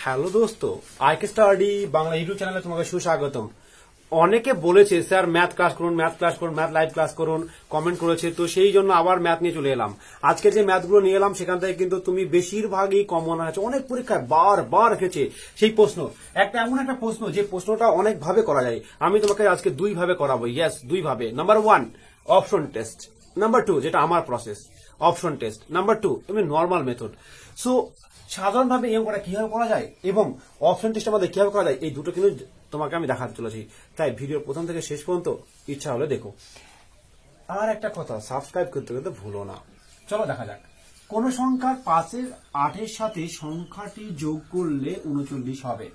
Hello দোস্ত, IK study Bangla YouTube চ্যানেলে তোমাকে সুস্বাগতম। অনেকে বলেছে স্যার ম্যাথ ক্লাস করুন, ম্যাথ ক্লাস করুন, ম্যাথ লাইভ ক্লাস করুন, কমেন্ট করেছে। তো সেই জন্য আবার ম্যাথ নিয়ে চলে এলাম। আজকে যে ম্যাথগুলো নিয়ে এলাম সেখান থেকে কিন্তু তুমি বেশিরভাগই কমন আছে, অনেক পরীক্ষায় বারবার এসেছে সেই প্রশ্ন। একটা এমন একটা প্রশ্ন যে প্রশ্নটা অনেক ভাবে করা যায়। আমি তোমাকে আজকে দুই ভাবে করাবো। ইয়েস, দুই ভাবে। নাম্বার 1 অপশন টেস্ট, নাম্বার 2 যেটা আমার প্রসেস অপশন টেস্ট, নাম্বার 2 এমনি নর্মাল মেথড। সো সাধারণভাবে এই অঙ্কটা কিভাবে করা যায় এবং অপশন টেস্টের মধ্যে কিভাবে করা যায়, এই দুটো কিন্তু তোমাকে আমি দেখাতে চলেছি। তাই ভিডিও প্রথম থেকে শেষ পর্যন্ত ইচ্ছা হলে দেখো। আর একটা কথা, সাবস্ক্রাইব করতে কিন্তু ভুলো না। চলো দেখা যাক। কোন সংখ্যার 5-এর 8-এর সাথে সংখ্যাটি যোগ করলে 39 হবে।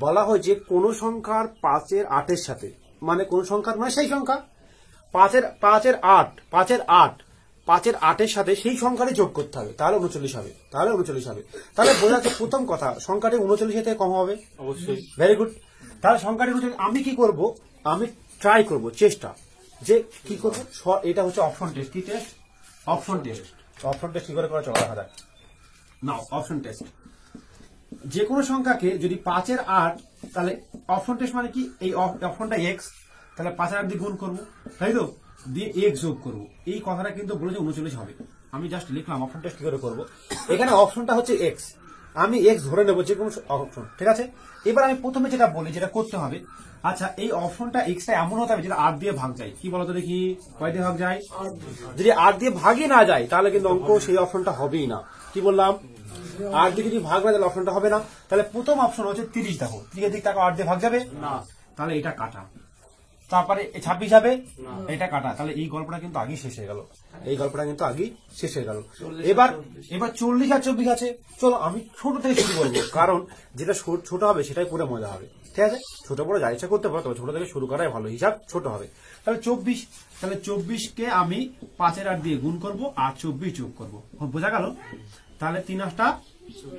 বলা হয় যে কোন সংখ্যার 5-এর 8-এর সাথে, মানে কোন সংখ্যার মানে সেই সংখ্যা 5-এর 8 5-এর 8-এর সাথে সেই সংখ্যাটি যোগ করতে হবে, তাহলে 39 হবে। তাহলে বোঝা যাচ্ছে প্রথম কথা, সংখ্যাটি 39 থেকে কম হবে অবশ্যই। Very good. তাহলে সংখ্যাটি 39, আমি কি করব, আমি ট্রাই করব, চেষ্টা যে কি করব। এটা হচ্ছে অপশন টেস্ট। কি test? Option test. Option test কি করে করা চলো দেখা যাক। নাও অপশন টেস্ট, যে কোনো সংখ্যাকে যদি 5-এর 8, তাহলে অপশন টেস্ট মানে কি, এই অপশনটা এক্স, তাহলে 5-এর 8 দিয়ে গুণ করবো, তাই তো, দিয়ে এক্স যোগ করবো। এই কথাটা কিন্তু বলে যে 39 হবে। আমি জাস্ট লিখলাম অপশন টেস্ট কি করে করবো। এখানে অপশনটা হচ্ছে এক্স, আমি এক্স ধরে নেবো যে কোনো অপশন, ঠিক আছে। এবার আমি প্রথমে যেটা বলি, যেটা করতে হবে, আচ্ছা এই অপশনটা এক্সটা এমন হতে হবে যেটা 8 দিয়ে ভাগ যায়। কি বলতো দেখি, কয় দিয়ে ভাগ যায়? যদি 8 দিয়ে ভাগই না যায় তাহলে কিন্তু অঙ্ক সেই অপশনটা হবেই না। কি বললাম? 8 দিয়ে যদি ভাগ না তাহলে অপশনটা হবে না। তাহলে প্রথম অপশন হচ্ছে 30। দেখো 30 দিক তাকে 8 দিয়ে ভাগ যাবে না, তাহলে এটা কাটা। তারপরে 26 যাবে, এটা কাটা। তাহলে এই গল্পটা কিন্তু আগেই শেষ হয়ে গেল। এবার 40 আর 24 আছে। চলো আমি ছোট থেকে শুরু করবো, কারণ যেটা ছোট হবে সেটাই করে মজা হবে, ঠিক আছে। ছোট বড় যা ইচ্ছা করতে পারো, তবে ছোট থেকে শুরু করাই ভালো, হিসাব ছোট হবে। তাহলে 24, তাহলে 24 কে আমি 5-এর 8 দিয়ে গুণ করবো আর 24 যোগ করবো, বোঝা গেল। তাহলে 3 8টা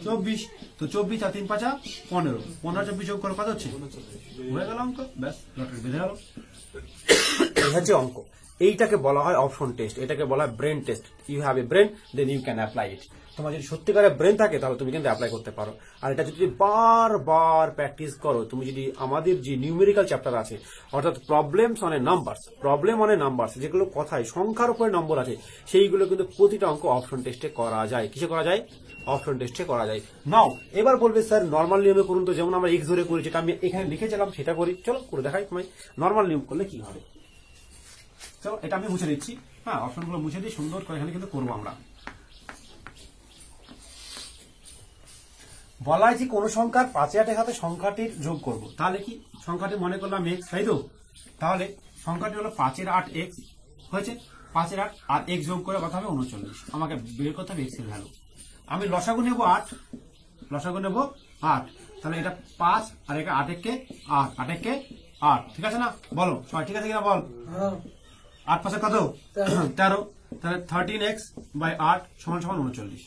24, তো 24 আর 3 5 15, 15 24 যোগ করে কত হচ্ছে? হয়ে গেল অঙ্ক, ব্যাস লটারি বেঁধে গেল। এই হচ্ছে অঙ্ক। এইটাকে বলা হয় অপশন টেস্ট, এটাকে বলা হয় brain test. You have a brain, then you can apply it. তোমার যদি সত্যিকারের ব্রেন থাকে তাহলে তুমি কিন্তু অ্যাপ্লাই করতে পারো। আর এটা যদি বারবার প্র্যাকটিস করো, তুমি যদি আমাদের যে নিউমেরিক্যাল চ্যাপ্টার আছে, অর্থাৎ প্রবলেমস অন এ নাম্বারস, যেগুলো কথায় সংখ্যার উপরে নম্বর আছে, সেইগুলো কিন্তু প্রতিটা অঙ্ক অপশন টেস্টে করা যায়। কিসে করা যায়? অপশন টেস্টে করা যায়। নাও এবার বলবে স্যার নর্মাল নিয়মে করুন তো, যেমন আমরা এক্স ধরে করি, যেটা আমি এখানে লিখেছিলাম সেটা করি। চলো করে দেখাই তোমায় নর্মাল নিয়ম করলে কি হবে। চলো এটা আমি মুছে দিচ্ছি, হ্যাঁ অপশনগুলো মুছে দিই সুন্দর করে। এখানে কিন্তু করবো আমরা। বলা হয় যে কোন সংখ্যার 5-এর 8-এর সাথে সংখ্যাটির যোগ করব, তাহলে কি সংখ্যাটি মনে করলাম এক্স, তাই তো। তাহলে সংখ্যাটি হলো 5-এর 8 এক্স হয়েছে। 5-এর 8 আর এক্স যোগ করে কথা হবে 39। আমাকে বের করতে হবে এক্স এর ভ্যালু। আমি লসাগু নেব 8, তাহলে এটা 5 আর এটা 8 একে 8, ঠিক আছে না? বলো সবাই ঠিক আছে কিনা বল। 8 5 কত? 13। তাহলে 13x বাই 8 সমান 39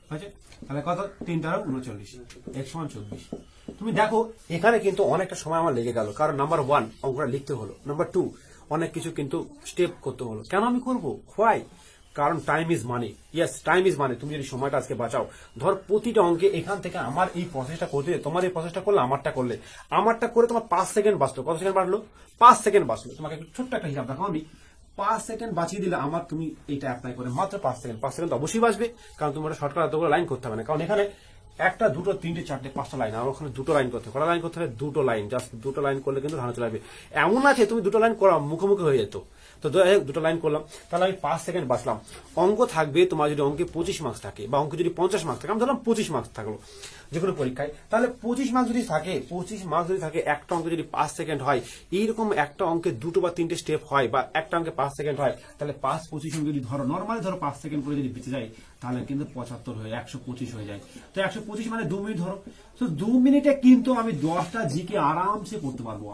হয়েছে। তাহলে কত? 3 13 39, x সমান 24। তুমি দেখো এখানে কিন্তু অনেকটা সময় আমার লেগে গেল, কারণ নাম্বার 1 অঙ্কটা লিখতে হলো, নাম্বার 2 অনেক কিছু কিন্তু স্টেপ করতে হলো। কেন আমি করবো? হোয়াই? কারণ time is money. Yes, time is money. তুমি যদি সময়টা আজকে বাঁচাও, ধর প্রতিটা অঙ্কে এখান থেকে আমার এই প্রসেসটা করতে, তোমার এই প্রসেসটা করলে, আমারটা করে তোমার 5 সেকেন্ড বাঁচলো। কত সেকেন্ড বাঁচলো? 5 সেকেন্ড বাঁচলো। তোমাকে ছোট্ট একটা হিসাব দেখো, আমি 5 সেকেন্ড বাঁচিয়ে দিলে আমার, তুমি এটা অ্যাপ্লাই করে মাত্র 5 সেকেন্ড অবশ্যই বাঁচবে। কারণ তুমি শর্টকাট এতগুলো লাইন করতে হবে না, কারণ এখানে 1টা 2টো 3টে 4টে 5টা লাইন, আর ওখানে 2টো লাইন করতে হবে। কটা লাইন করতে হবে? 2টো লাইন। জাস্ট 2টো লাইন করলে কিন্তু ধারণা চলে আসবে। এমন আছে তুমি 2টো লাইন করা মুখোমুখি হয়ে যেত। তো 2টো লাইন করলাম, তাহলে আমি 5 সেকেন্ড বাঁচলাম। অঙ্ক থাকবে তোমার, যদি অঙ্কে 25 মার্কস থাকে বা অঙ্কে যদি 50 মার্কস থাকে, আমি ধরলাম 25 মার্কস থাকলো যে কোনো পরীক্ষায়, তাহলে 25 মার্কস যদি থাকে, একটা অঙ্কে যদি 5 সেকেন্ড হয়, এইরকম একটা অঙ্কে 2টো বা 3টে স্টেপ হয়, বা একটা অঙ্কে 5 সেকেন্ড হয়, তাহলে 5 25 যদি ধরো, নর্মালি ধরো 5 সেকেন্ড করে যদি বেঁচে যায়, তাহলে কিন্তু 75 হয়ে 125 হয়ে যায়। তো 125 মানে 2 মিনিট ধরো। তো 2 মিনিটে কিন্তু আমি 10টা জিকে আরামসে করতে পারবো,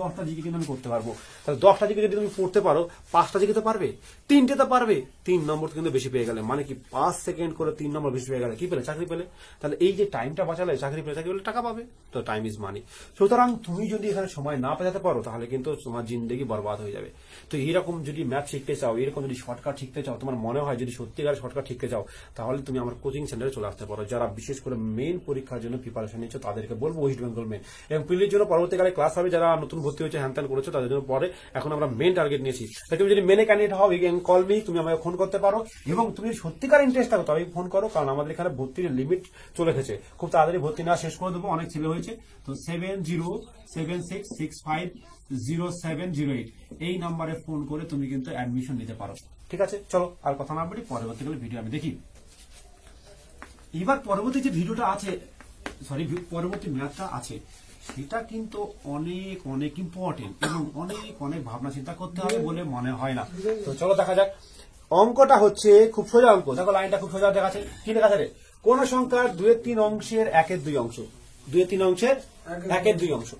10টা জিকে কিন্তু আমি করতে পারবো। তাহলে 10টা জিকে যদি তুমি পড়তে পারো, 5টা জিকে তো পারবে, 3টে তো পারবে, 3 নম্বর কিন্তু বেশি পেয়ে গেলে, মানে কি 5 সেকেন্ড করে 3 নম্বর বেশি পেয়ে গেলে কি পেলে? চাকরি পেলে। তাহলে এই যে টাইমটা বাঁচালে, চাকরি পেলে টাকা পাবে। তো টাইম ইজ মানি। সুতরাং তুমি যদি এখানে সময় না পেতে পারো, তাহলে কিন্তু তোমার জিন্দগি বরবাদ হয়ে যাবে। তো এইরকম যদি ম্যাথ শিখতে চাও, এরকম যদি শর্টকাট শিখতে চাও, তোমার মনে হয় যদি সত্যিকার শর্টকাট শিখতে শিখতে চাও তাহলে তুমি আমার কোচিং সেন্টারে চলে আসতে পারো। যারা বিশেষ করে মেন পরীক্ষার জন্য প্রিপারেশন নিচ্ছ তাদেরকে বলবো ওয়েস্ট বেঙ্গল মেন, এবং প্রিলির জন্য পরবর্তীকালে ক্লাস হবে। যারা নতুন ভর্তি হয়েছে হ্যান করেছো তাদের জন্য পরে, এখন আমরা মেন টার্গেট নিয়েছি। তাই তুমি যদি মেনে ক্যান্ডিডেট হও কল মি, তুমি আমাকে ফোন করতে পারো, এবং তুমি সত্যিকার ইন্টারেস্ট থাকো তবে ফোন করো, কারণ আমাদের এখানে ভর্তির লিমিট চলে এসেছে, খুব তাড়াতাড়ি ভর্তি না শেষ করে দেবো, অনেক ছেলে হয়েছে। তো 7076650708 এই নাম্বারে ফোন করে তুমি কিন্তু অ্যাডমিশন নিতে পারো। ঠিক আছে, চলো আর কথা না বলি, পরবর্তীকালে ভিডিও আমি দেখি। এবার পরবর্তী যে ভিডিওটা আছে, পরবর্তী ম্যাথটা আছে, সেটা কিন্তু অনেক অনেক ইম্পর্টেন্ট এবং অনেক অনেক ভাবনা চিন্তা করতে হবে বলে মনে হয় না। তো চলো দেখা যাক। অঙ্কটা হচ্ছে খুব সোজা অঙ্ক, দেখো লাইনটা খুব সোজা দেখাচ্ছে। কি লেখা আছে? কোন সংখ্যার 2/3 অংশের 1/2 অংশ, 2/3 অংশের 1/2 অংশ।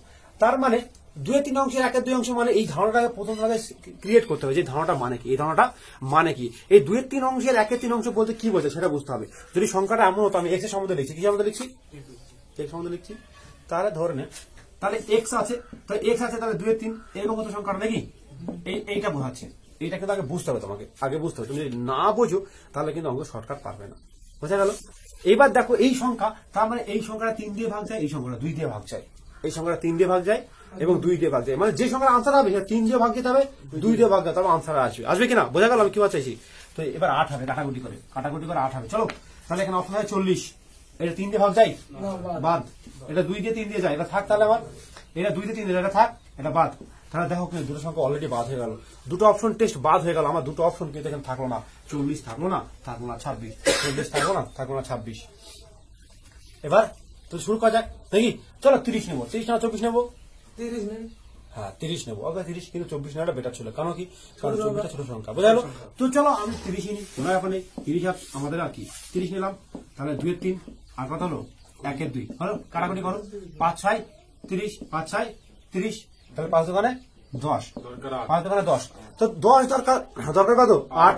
তার মানে 2/3 অংশের 1/2 অংশ মানে এই ধারণাটাকে প্রথম ক্রিয়েট করতে হবে, যে ধারণাটা মানে কি, এই ধারণাটা মানে কি। এই 2/3 অংশের 1/3 অংশ বলতে কি বোঝায় সেটা বুঝতে হবে। যদি সংখ্যাটা এমন হতো, আমি এক্স এর সম্বন্ধে লিখছি, কি সম্বন্ধে লিখছি? এক্স সম্বন্ধে লিখছি। তাহলে ধরে নে, তাহলে এক্স আছে, তাহলে 2/3 এরকম হতো সংখ্যাটা নাকি? এইটা বোঝাচ্ছে। এইটা কিন্তু আগে বুঝতে হবে, তোমাকে আগে বুঝতে হবে। তুমি যদি না বোঝো তাহলে কিন্তু অঙ্ক শর্টকাট পারবে না। বোঝা গেল? এবার দেখো এই সংখ্যা, তার মানে এই সংখ্যাটা 3 দিয়ে ভাগ যায়, এই সংখ্যাটা 2 দিয়ে ভাগ যায়, এই সংখ্যাটা 3 দিয়ে ভাগ যায় এবং 2 দিয়ে ভাগ যায়। মানে যে সংখ্যার আনসার হবে সেটা 3 দিয়ে ভাগ দিতে হবে, 2 দিয়ে ভাগ দিতে হবে, আনসার আসবে কিনা? বোঝা গেল আমি কি চাইছি? তো এবার 8 হবে, কাটাকুটি করে 8 হবে। চলো তাহলে এখানে অপশন হয় 40। এটা 3 দিয়ে ভাগ যায়, বাদ। এটা 2 দিয়ে 3 দিয়ে যায়, এটা থাক। তাহলে আমার এটা 2 দিয়ে 3 দিয়ে, এটা থাক, এটা বাদ। তাহলে দেখো কিন্তু দুটো সংখ্যা অলরেডি বাদ হয়ে গেল, দুটো অপশন টেস্ট বাদ হয়ে গেল। আমার দুটো অপশন কিন্তু এখানে থাকলো না, 40 থাকলো না, 26, 40 থাকলো না, 26। এবার তো শুরু করা যাক দেখি। চলো 30 নেবো, 30 না 24 নেবো? 30 নেই। হ্যাঁ 30 নেবো। আগে 30 কিন্তু 24 নেওয়াটা বেটার ছিল, কারণ কি? কারণ 24টা ছোট সংখ্যা। বোঝা গেল? তো চলো আমি 30 নিই, কোনো ব্যাপার নেই। 30 আমাদের আর কি 30 নিলাম। তাহলে 2/3 আর কত হলো? 1/2 হলো। কাটাকুটি করো, 5 6 30, 5 6 30, তাহলে 5 দোকানে 10, 5 দোকানে 10। তো 10 দরকার কত? 8।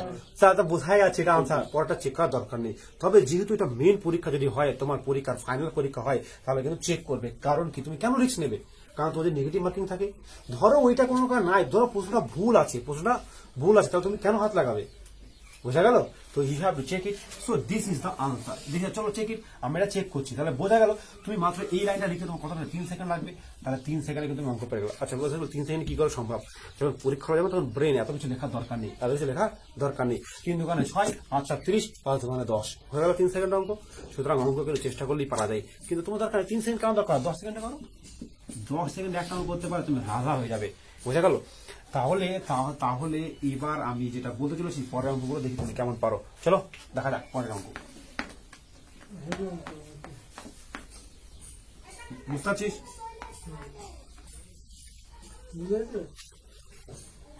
তা বোঝাই যাচ্ছে এটা আনসার, পরটা চেক করার দরকার নেই। তবে যেহেতু এটা মেন পরীক্ষা যদি হয়, তোমার পরীক্ষার ফাইনাল পরীক্ষা হয়, তাহলে কিন্তু চেক করবে। কারণ কি? তুমি কেন রিস্ক নেবে? কারণ তোমাদের নেগেটিভ মার্কিং থাকে। ধরো ওইটা কোনো নাই, ধরো প্রশ্নটা ভুল আছে, তাহলে তুমি কেন হাত লাগাবে? বোঝা গেল? তো you have to check it. So this is the answer. চলো চেক ইট, আমি এটা চেক করছি। তাহলে বোঝা গেল তুমি মাত্র এই লাইনটা লিখে তোমার কতটা 3 সেকেন্ড লাগবে। তাহলে 3 সেকেন্ডে কিন্তু তুমি অঙ্ক পেয়ে গেলো। আচ্ছা বোঝা গেল 3 সেকেন্ড কি করে সম্ভব? যখন পরীক্ষা হয়ে যাবে তখন ব্রেন এত কিছু লেখার দরকার নেই, 3 দোকানে 6, 5 7 30, 5 দোকানে 10 হয়ে গেল 3 সেকেন্ড অঙ্ক। সুতরাং অঙ্ক করে চেষ্টা করলেই পারা যায়। কিন্তু তোমার দরকার 3 সেকেন্ড কেমন দরকার? 10 সেকেন্ডে করো। 10 সেকেন্ডে একটা অঙ্ক করতে পারো, তুমি রাজা হয়ে যাবে। বোঝা গেল? তাহলে এবার আমি যেটা বলতে চলেছি, পরের অঙ্কগুলো দেখি তুমি কেমন পারো। চলো দেখা যাক পরের অঙ্ক। বুঝতে পারছিস?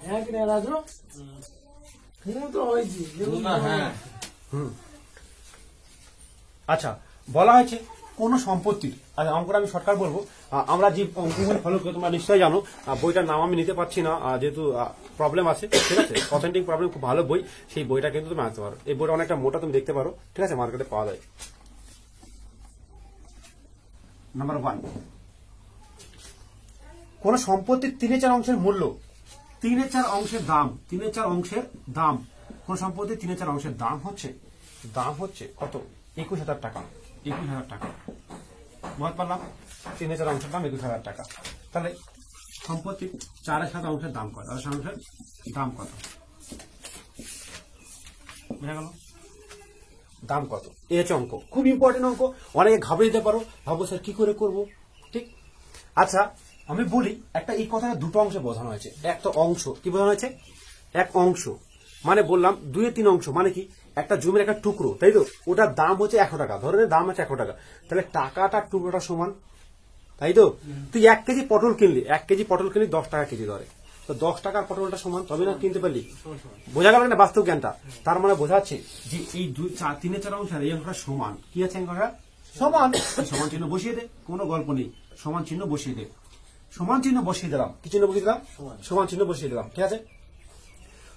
হ্যাঁ কি না রাজু? তো হয়েছি। হ্যাঁ। আচ্ছা বলা হয়েছে কোন সম্পত্তির, আচ্ছা অঙ্কটা আমি শর্টকাট বলবো। আমরা যে অঙ্কগুলো ফলো করে তোমরা নিশ্চয়ই জানো, বইটার নাম আমি নিতে পারছি না যেহেতু প্রবলেম আছে। ঠিক আছে, অথেন্টিক প্রবলেম, খুব ভালো বই, সেই বইটা কিন্তু তুমি আনতে পারো। এই বইটা অনেকটা মোটা, তুমি দেখতে পারো। ঠিক আছে, মার্কেটে পাওয়া যায়। নাম্বার 1, কোন সম্পত্তির 3/4 অংশের মূল্য, 3/4 অংশের দাম, 3/4 অংশের দাম, কোন সম্পত্তির 3/4 অংশের দাম হচ্ছে কত? 21,000 টাকা। 21,000 টাকা বলতে পারলাম। 3/4 অংশের দাম 21,000 টাকা। তাহলে সম্পত্তির 4/7 অংশের দাম কত? 4/7 অংশের দাম কত? বুঝা গেল? দাম কত? এই হচ্ছে অঙ্ক, খুব ইম্পর্টেন্ট অঙ্ক। অনেকে ঘাবড়ে যেতে পারো, ভাবো স্যার কি করে করবো। ঠিক, আচ্ছা আমি বলি, একটা এই কথাটা দুটো অংশে বোঝানো হয়েছে। একটা অংশ কি বোঝানো হয়েছে? এক অংশ মানে বললাম 2/3 অংশ মানে কি? একটা জমির একটা টুকরো, তাই তো? ওটার দাম হচ্ছে 100 টাকা, ধরে দাম হচ্ছে 100 টাকা। তাহলে টাকাটার টুকরোটা সমান, তাই তো? তুই 1 কেজি পটল কিনলি, 10 টাকা কেজি ধরে, তো 10 টাকার পটলটা সমান, তবে না কিনতে পারলি। বোঝা গেল না বাস্তব জ্ঞানটা? তার মানে বোঝাচ্ছে যে এই 3/4 অংশের এই অংশটা সমান। কি আছে অঙ্কটা? সমান। সমান চিহ্ন বসিয়ে দে, কোনো গল্প নেই, সমান চিহ্ন বসিয়ে দে। সমান চিহ্ন বসিয়ে দিলাম। কি চিহ্ন বসিয়ে দিলাম? সমান চিহ্ন বসিয়ে দিলাম। ঠিক আছে,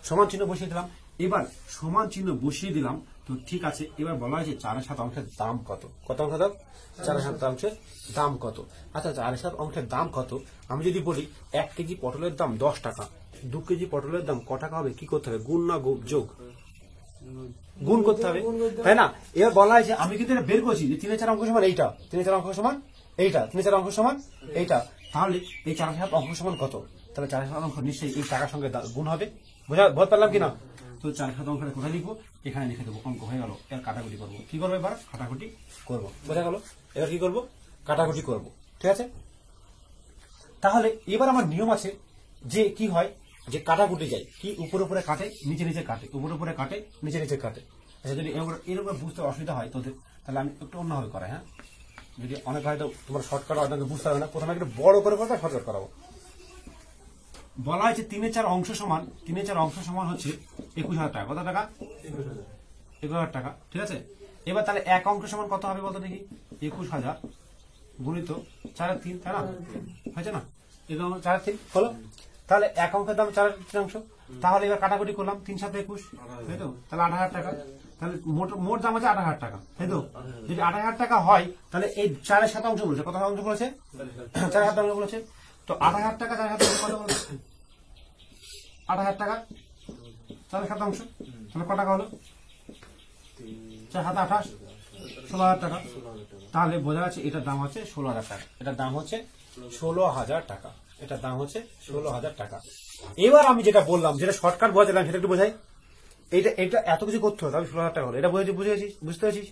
সমান চিহ্ন বসিয়ে দিলাম। এবার সমান চিহ্ন বসিয়ে দিলাম, তো ঠিক আছে। এবার বলা হয়েছে 4/7 অংশের দাম কত? কত অংশ দাম? 4/7 অংশের দাম কত? আচ্ছা 4/7 অংশের দাম কত? আমি যদি বলি 1 কেজি পটলের দাম 10 টাকা, 2 কেজি পটলের দাম ক টাকা হবে? কি করতে হবে? গুণ না যোগ? গুণ করতে হবে, তাই না? এবার বলা হয়েছে আমি কিন্তু এটা বের করছি যে 3 এর 4 অঙ্ক সমান এইটা, 3 এর 4 অঙ্ক সমান এইটা, 3 এর 4 অঙ্ক সমান এইটা। তাহলে এই 4 এর 7 অঙ্ক সমান কত? তাহলে 4 এর 7 অঙ্ক নিশ্চয়ই এই টাকার সঙ্গে গুণ হবে। বুঝতে পারলাম কিনা? তো 4 এর 7 অঙ্কটা কোথায় লিখবো? এখানে লিখে দেবো। অঙ্ক হয়ে গেল। এর কাটাকুটি করবো। কি করবো এবার? কাটাকুটি করবো। বোঝা গেল? এবার কি করবো? কাটাকুটি করবো। ঠিক আছে? তাহলে এবার আমার নিয়ম আছে যে কি হয় যে কাটাকুটি যায় কি উপরে উপরে কাটে, নিচে নিচে কাটে, উপরে উপরে কাটে, নিচে নিচে কাটে। আচ্ছা, যদি এর উপরে বুঝতে অসুবিধা হয় তোদের, তাহলে আমি একটু অন্যভাবে করাই। হ্যাঁ, যদি অনেক হয়তো তোমার শর্টকাট অনেকে বুঝতে হবে না, প্রথমে একটু বড় করে করতে শর্টকাট করাবো। বলা হয়েছে 3 এর 4 অংশ সমান, 3 এর 4 অংশ সমান হচ্ছে 21,000 টাকা। কত টাকা? 21,000 টাকা। ঠিক আছে, এবার তাহলে এক অংশ সমান কত হবে বলতো দেখি? 21,000 গুণিত 4 এর 3, তাই না? হয়েছে না? এগুলো 4 এর 3 হলো। তাহলে এক অঙ্কের দাম 4 এর 3 তাহলে এবার কাটাকুটি করলাম, 3 7 21, তাই তো? তাহলে 8,000 টাকা। তাহলে মোট দাম আছে 8,000 টাকা, তাই তো? যদি 8,000 টাকা হয় তাহলে এই 4 এর 7 অংশ বলেছে, কত অংশ বলেছে? 4 এর 7 অংশ বলেছে। তো 8,000 টাকা 4 এর 7 অংশ কত বলেছে? 8,000 টাকা 4 এর 7 অংশ, তাহলে কত টাকা হলো? 4 7 28, 16,000 টাকা। তাহলে বোঝা যাচ্ছে এটার দাম হচ্ছে 16,000 টাকা। এটার দাম হচ্ছে 16,000 টাকা। এটার দাম হচ্ছে 16,000 টাকা। এবার আমি যেটা বললাম, যেটা শর্টকাট বোঝালাম, সেটা একটু বোঝাই। এটা এত কিছু করতে হবে, আমি 16,000 টাকা হলো। এটা বুঝেছিস? বুঝতে পেরেছিস?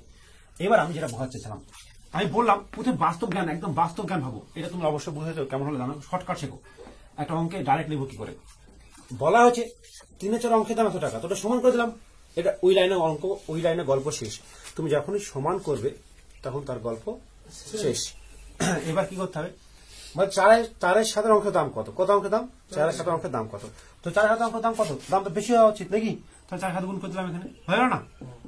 এবার আমি যেটা বোঝাচ্ছিলাম, আমি বললাম প্রথমে বাস্তব জ্ঞান, একদম বাস্তব জ্ঞান ভাবো। এটা তুমি অবশ্যই বুঝেছো, কেমন হলে জানো। শর্টকাট শেখো। একটা অঙ্কে ডাইরেক্ট লিখবো কি করে। বলা হচ্ছে 3 এর 4 অঙ্কের দাম এত টাকা, তো ওটা সমান করে দিলাম। এটা ওই লাইনে অঙ্ক, ওই লাইনে গল্প শেষ। তুমি যখনই সমান করবে তখন তার গল্প শেষ। এবার কি করতে হবে? মানে 4 এর 7 অঙ্কের দাম কত? কত অঙ্কের দাম? 4 এর 7 অঙ্কের দাম কত? তো 4 এর 7 অঙ্কের দাম কত? দাম তো বেশি হওয়া উচিত নাকি? তাহলে 4 7 গুণ করে দিলাম, এখানে হয়ে গেল না?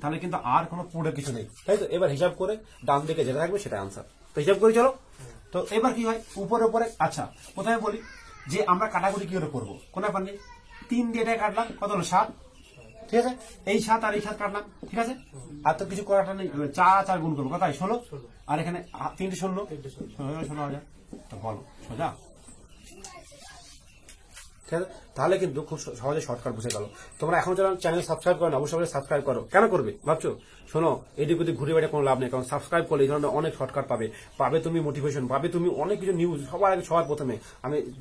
তাহলে কিন্তু আর কোনো পুরো কিছু নেই, তাই তো? এবার হিসাব করে ডান দিকে যেটা থাকবে সেটা আনসার। তো হিসাব করে চলো। তো এবার কি হয়? উপরে উপরে, আচ্ছা প্রথমে বলি যে আমরা কাটাকুটি কি করে করবো। কোন ব্যাপার নেই, 3 দিয়ে এটা কাটলাম, কত হলো? 7। ঠিক আছে, এই 7 আর এই 7 কাটলাম। ঠিক আছে, আর তো কিছু করাটা নেই। 4 গুণ করবো, কত হয়? 16। আর এখানে 3 শূন্য, 16,000। তো বলো সোজা? ঠিক আছে, তাহলে কিন্তু খুব সহজে শর্টকাট বুঝে গেল। তোমরা এখন যারা চ্যানেল সাবস্ক্রাইব করো না, অবশ্যই সাবস্ক্রাইব করো। কেন করবে ভাবছো? শোনো, এদিক ওদিক ঘুরে বেড়ে কোনো লাভ নেই, কারণ সাবস্ক্রাইব করলে এই ধরনের অনেক শর্টকাট পাবে তুমি মোটিভেশন, পাবে তুমি অনেক কিছু নিউজ সবার আগে, সবার প্রথমে।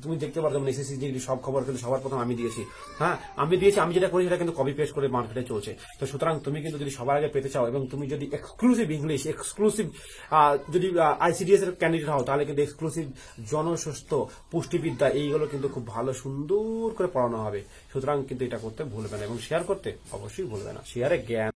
তুমি দেখতে পারো যেমন এসএসসি ডিগ্রি সব খবর কিন্তু সবার প্রথমে আমি দিয়েছি। হ্যাঁ, আমি যেটা করি সেটা কিন্তু কপি পেস্ট করে মার্কেটে চলছে। তো সুতরাং তুমি কিন্তু যদি সবার আগে পেতে চাও এবং তুমি যদি এক্সক্লুসিভ ইংলিশ, এক্সক্লুসিভ যদি আইসিডিএস এর ক্যান্ডিডেট হও, তাহলে কিন্তু এক্সক্লুসিভ জনস্বাস্থ্য, পুষ্টিবিদ্যা এইগুলো কিন্তু খুব ভালো সুন্দর করে পড়ানো হবে। সুতরাং কিন্তু এটা করতে ভুলবে না এবং শেয়ার করতে অবশ্যই ভুলবে না। শেয়ারে জ্ঞান